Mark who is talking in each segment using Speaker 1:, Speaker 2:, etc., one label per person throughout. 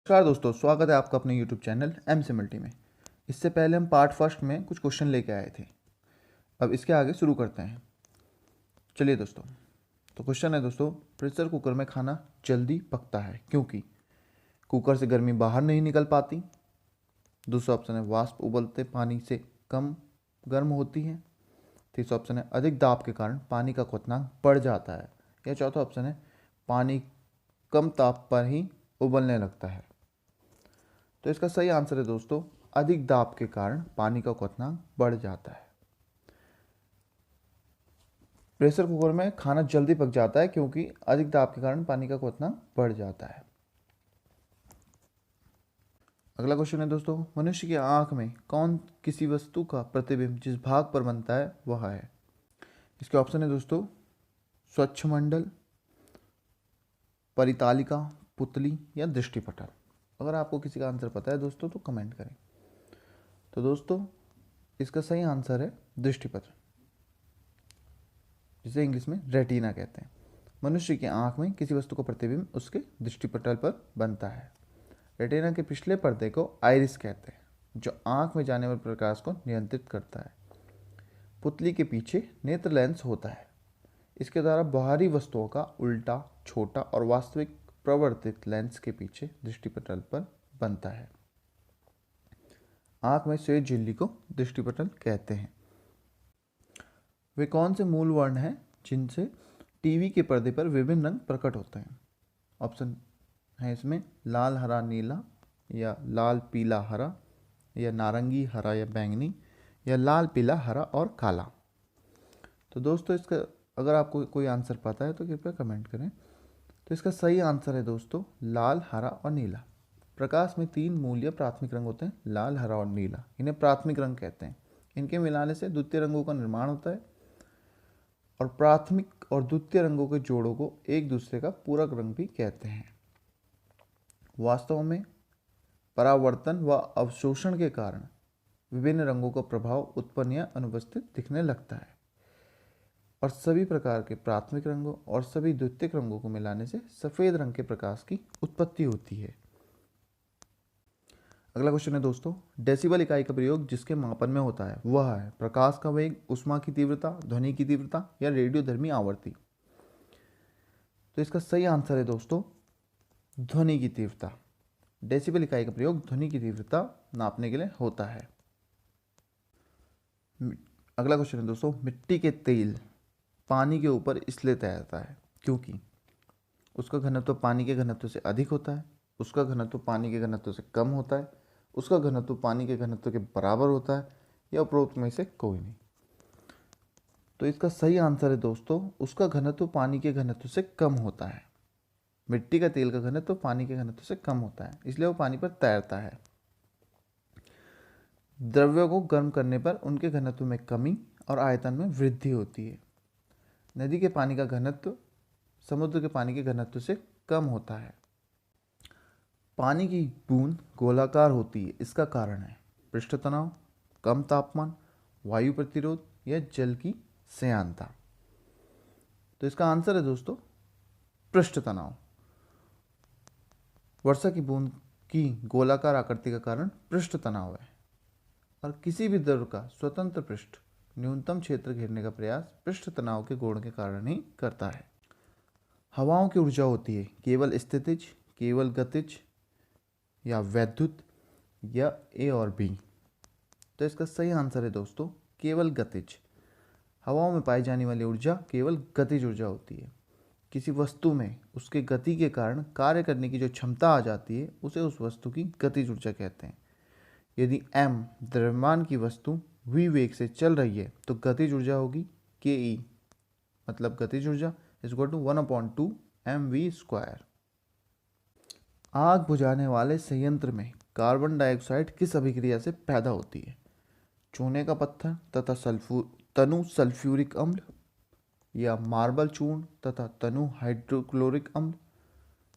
Speaker 1: नमस्कार दोस्तों, स्वागत है आपका अपने YouTube चैनल एम से मल्टी में। इससे पहले हम पार्ट फर्स्ट में कुछ क्वेश्चन लेके आए थे। अब इसके आगे शुरू करते हैं। चलिए दोस्तों, तो क्वेश्चन है दोस्तों, प्रेशर कुकर में खाना जल्दी पकता है क्योंकि कुकर से गर्मी बाहर नहीं निकल पाती। दूसरा ऑप्शन है वाष्प उबलते पानी से कम गर्म होती है। तीसरा ऑप्शन है अधिक दाब के कारण पानी का क्वथनांक बढ़ जाता है। या चौथा ऑप्शन है पानी कम ताप पर ही उबलने लगता है। तो इसका सही आंसर है दोस्तों, अधिक दाब के कारण पानी का क्वथनांक बढ़ जाता है। प्रेशर कुकर में खाना जल्दी पक जाता है क्योंकि अधिक दाब के कारण पानी का क्वथनांक बढ़ जाता है। अगला क्वेश्चन है दोस्तों, मनुष्य की आंख में कौन किसी वस्तु का प्रतिबिंब जिस भाग पर बनता है वह है। इसके ऑप्शन है दोस्तों, स्वच्छ मंडल, परितालिका, पुतली या दृष्टिपटल। अगर आपको किसी का आंसर पता है दोस्तों तो कमेंट करें। तो दोस्तों इसका सही आंसर है दृष्टिपटल, जिसे इंग्लिश में रेटिना कहते हैं। मनुष्य की आंख में किसी वस्तु का प्रतिबिंब उसके दृष्टिपटल पर बनता है। रेटिना के पिछले पर्दे को आइरिस कहते हैं, जो आंख में जाने वाले प्रकाश को नियंत्रित करता है। पुतली के पीछे नेत्र लेंस होता है। इसके द्वारा बाहरी वस्तुओं का उल्टा, छोटा और वास्तविक प्रवर्तित लेंस के पीछे दृष्टिपटल पर बनता है। आंख में श्वेत झिल्ली को दृष्टिपटल कहते हैं। वे कौन से मूल वर्ण हैं जिनसे टीवी के पर्दे पर विभिन्न रंग प्रकट होते हैं। ऑप्शन है इसमें लाल, हरा, नीला, या लाल, पीला, हरा, या नारंगी, हरा या बैंगनी, या लाल, पीला, हरा और काला। तो दोस्तों इसका अगर आपको कोई आंसर पता है तो कृपया कमेंट करें। तो इसका सही आंसर है दोस्तों लाल, हरा और नीला। प्रकाश में 3 मूल या प्राथमिक रंग होते हैं, लाल, हरा और नीला। इन्हें प्राथमिक रंग कहते हैं। इनके मिलाने से द्वितीय रंगों का निर्माण होता है और प्राथमिक और द्वितीय रंगों के जोड़ों को एक दूसरे का पूरक रंग भी कहते हैं। वास्तव में परावर्तन व अवशोषण के कारण विभिन्न रंगों का प्रभाव उत्पन्न या अनुपस्थित दिखने लगता है और सभी प्रकार के प्राथमिक रंगों और सभी द्वितीयक रंगों को मिलाने से सफेद रंग के प्रकाश की उत्पत्ति होती है। अगला क्वेश्चन है दोस्तों, डेसिबल इकाई का प्रयोग जिसके मापन में होता है वह है प्रकाश का वेग, उष्मा की तीव्रता, ध्वनि की तीव्रता या रेडियोधर्मी आवृत्ति। तो इसका सही आंसर है दोस्तों ध्वनि की तीव्रता। डेसिबल इकाई का प्रयोग ध्वनि की तीव्रता नापने के लिए होता है। अगला क्वेश्चन है दोस्तों, मिट्टी के तेल पानी के ऊपर इसलिए तैरता है क्योंकि उसका घनत्व पानी के घनत्व से अधिक होता है, उसका घनत्व पानी के घनत्व से कम होता है, उसका घनत्व पानी के घनत्व के बराबर होता है, या उपरोक्त में से कोई नहीं। तो इसका सही आंसर है दोस्तों उसका घनत्व पानी के घनत्व से कम होता है। मिट्टी का तेल का घनत्व पानी के घनत्व से कम होता है, इसलिए वो पानी पर तैरता है। द्रव्यों को गर्म करने पर उनके घनत्व में कमी और आयतन में वृद्धि होती है। नदी के पानी का घनत्व समुद्र के पानी के घनत्व से कम होता है। पानी की बूंद गोलाकार होती है, इसका कारण है पृष्ठ तनाव, कम तापमान, वायु प्रतिरोध या जल की श्यानता। तो इसका आंसर है दोस्तों पृष्ठ तनाव। वर्षा की बूंद की गोलाकार आकृति का कारण पृष्ठ तनाव है और किसी भी द्रव का स्वतंत्र पृष्ठ न्यूनतम क्षेत्र घेरने का प्रयास पृष्ठ तनाव के गुण के कारण ही करता है। हवाओं की ऊर्जा होती है केवल स्थितिज, केवल गतिज या वैद्युत, या ए और बी। तो इसका सही आंसर है दोस्तों केवल गतिज। हवाओं में पाई जाने वाली ऊर्जा केवल गतिज ऊर्जा होती है। किसी वस्तु में उसके गति के कारण कार्य करने की जो क्षमता आ जाती है उसे उस वस्तु की गतिज ऊर्जा कहते हैं। यदि m द्रव्यमान की वस्तु v वेग से चल रही है तो गतिज ऊर्जा होगी ke, मतलब गतिज ऊर्जा इक्वल टू 1/2 mv²। आग बुझाने वाले संयंत्र में कार्बन डाइऑक्साइड किस अभिक्रिया से पैदा होती है। चूने का पत्थर तथा तनु सल्फ्यूरिक अम्ल, या मार्बल चूर्ण तथा तनु हाइड्रोक्लोरिक अम्ल।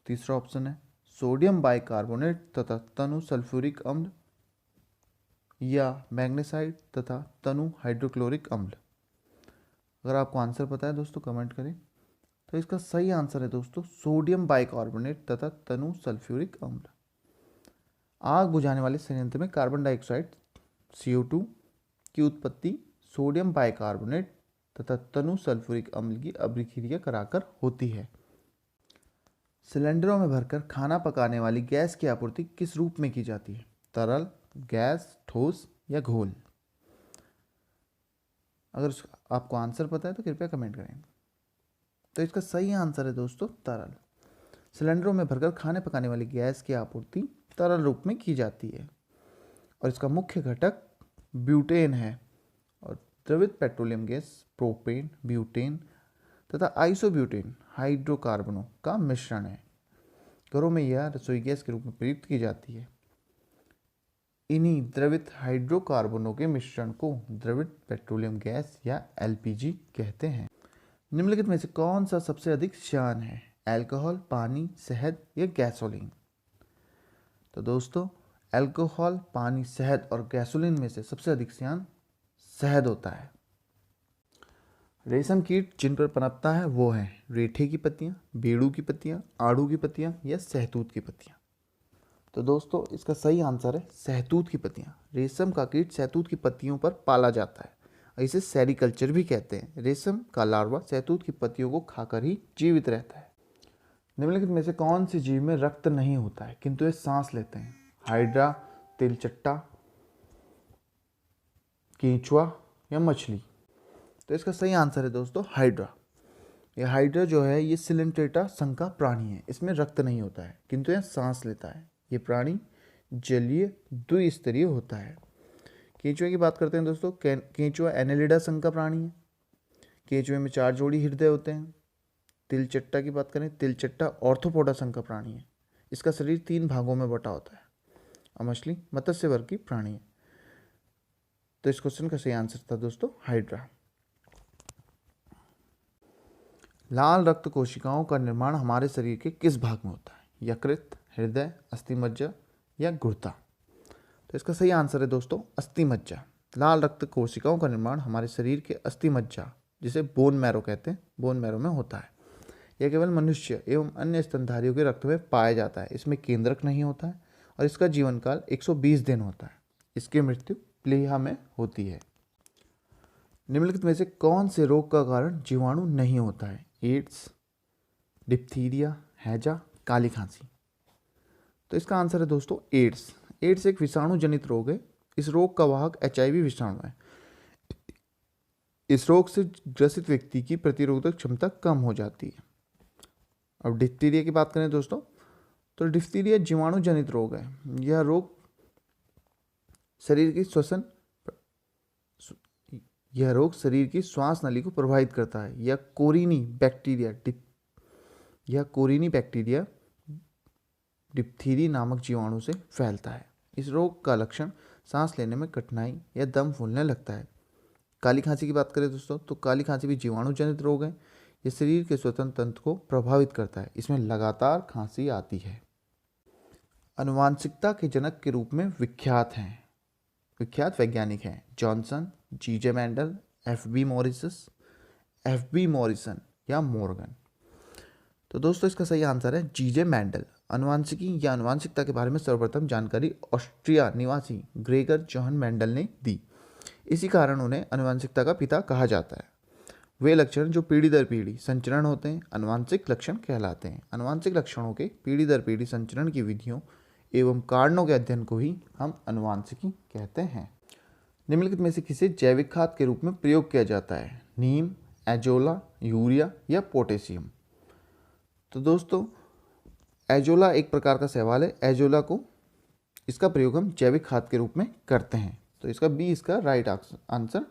Speaker 1: तीसरा ऑप्शन है सोडियम बाइकार्बोनेट तथा तनु सल्फ्यूरिक अम्ल, या मैग्नेसाइड तथा तनु हाइड्रोक्लोरिक अम्ल। अगर आपको आंसर पता है दोस्तों कमेंट करें। तो इसका सही आंसर है दोस्तों सोडियम बाइकार्बोनेट तथा तनु सल्फ्यूरिक अम्ल। आग बुझाने वाले संयंत्र में कार्बन डाइऑक्साइड CO2 की उत्पत्ति सोडियम बाइकार्बोनेट तथा तनु सल्फ्यूरिक अम्ल की अभिक्रिया कराकर होती है। सिलेंडरों में भरकर खाना पकाने वाली गैस की आपूर्ति किस रूप में की जाती है? तरल, गैस, ठोस या घोल? अगर आपको आंसर पता है तो कृपया कमेंट करें। तो इसका सही आंसर है दोस्तों तरल। सिलेंडरों में भरकर खाने पकाने वाली गैस की आपूर्ति तरल रूप में की जाती है और इसका मुख्य घटक ब्यूटेन है और द्रवित पेट्रोलियम गैस प्रोपेन, ब्यूटेन तथा आइसोब्यूटेन हाइड्रोकार्बनों का मिश्रण है। घरों में यह रसोई गैस के रूप में प्रयुक्त की जाती है। इन्हीं द्रवित हाइड्रोकार्बनों के मिश्रण को द्रवित पेट्रोलियम गैस या LPG कहते हैं। निम्नलिखित में से कौन सा सबसे अधिक श्यान है? अल्कोहल, पानी, शहद या गैसोलीन? तो दोस्तों अल्कोहल, पानी, शहद और गैसोलीन में से सबसे अधिक श्यान शहद होता है। रेशम कीट जिन पर पनपता है वो है रेठे की पत्तियां, बेड़ू की पत्तियां, आड़ू की पत्तियां या सहतूत की पत्तियां। तो दोस्तों इसका सही आंसर है सहतूत की पत्तियां। रेशम का कीट सहतूत की पत्तियों पर पाला जाता है, इसे सेरीकल्चर भी कहते हैं। रेशम का लार्वा सहतूत की पत्तियों को खाकर ही जीवित रहता है। निम्नलिखित में से कौन सी जीव में रक्त नहीं होता है किंतु ये सांस लेते हैं? हाइड्रा, तिलचट्टा, कीचुआ या मछली? तो इसका सही आंसर है दोस्तों हाइड्रा। ये हाइड्रा जो है ये सिलेंट्रेटा संघ का प्राणी है। इसमें रक्त नहीं होता है किंतु यह सांस लेता है। ये प्राणी जलीय द्विस्तरीय होता है। केंचुए की बात करते हैं दोस्तों। केंचुआ एनेलिडा संघ का प्राणी है। केंचुए में 4 जोड़ी हृदय होते हैं। तिलचट्टा की बात करें, तिलचट्टा ऑर्थोपोडा संघ का प्राणी है। इसका शरीर 3 भागों में बटा होता है और मछली मत्स्य वर्ग की प्राणी है। तो इस क्वेश्चन का सही आंसर था दोस्तों हाइड्रा। लाल रक्त कोशिकाओं का निर्माण हमारे शरीर के किस भाग में होता है? यकृत, हृदय, अस्थिमज्जा या गुर्दा? तो इसका सही आंसर है दोस्तों अस्थिमज्जा। लाल रक्त कोशिकाओं का निर्माण हमारे शरीर के अस्थिमज्जा, जिसे बोन मैरो कहते हैं, बोन मैरो में होता है। यह केवल मनुष्य एवं अन्य स्तनधारियों के रक्त में पाया जाता है। इसमें केंद्रक नहीं होता है और इसका जीवन काल 120 दिन होता है। इसकी मृत्यु प्लीहा में होती है। निम्नलिखित में से कौन से रोग का कारण जीवाणु नहीं होता है? एड्स, डिप्थीरिया, हैजा, काली खांसी? तो इसका आंसर है दोस्तों एड्स। एड्स एक विषाणु जनित रोग है। इस रोग का वाहक HIV विषाणु है। इस रोग से ग्रसित व्यक्ति की प्रतिरोधक क्षमता कम हो जाती है। अब डिप्थीरिया की बात करें दोस्तों, तो डिप्थीरिया जीवाणु जनित रोग है। यह रोग शरीर की श्वास नली को प्रभावित करता है। यह कोरिनी बैक्टीरिया डिप्थीरी नामक जीवाणु से फैलता है। इस रोग का लक्षण सांस लेने में कठिनाई या दम फूलने लगता है। काली खांसी की बात करें दोस्तों, तो काली खांसी भी जीवाणु जनित रोग है। यह शरीर के श्वसन तंत्र को प्रभावित करता है। इसमें लगातार खांसी आती है। आनुवांशिकता के जनक के रूप में विख्यात वैज्ञानिक हैं Johnson, G.J. Mendel, F.B. Morrison या मॉर्गन? तो दोस्तों इसका सही आंसर है G.J. मेंडल। आनुवांशिकी या आनुवांशिकता के बारे में सर्वप्रथम जानकारी ऑस्ट्रिया निवासी ग्रेगर जॉन मेंडल ने दी। इसी कारण उन्हें आनुवांशिकता का पिता कहा जाता है। वे लक्षण जो पीढ़ी दर पीढ़ी संचरण होते हैं आनुवांशिक लक्षण कहलाते हैं। आनुवांशिक लक्षणों के पीढ़ी दर पीढ़ी संचरण की विधियों एवं कारणों के अध्ययन को ही हम आनुवांशिकी कहते हैं। निम्नलिखित में से किसे जैविक खाद के रूप में प्रयोग किया जाता है? नीम, एजोला, यूरिया या पोटेशियम? तो दोस्तों एजोला एक प्रकार का शैवाल है। एजोला को इसका प्रयोग हम जैविक खाद के रूप में करते हैं। तो इसका B इसका राइट आंसर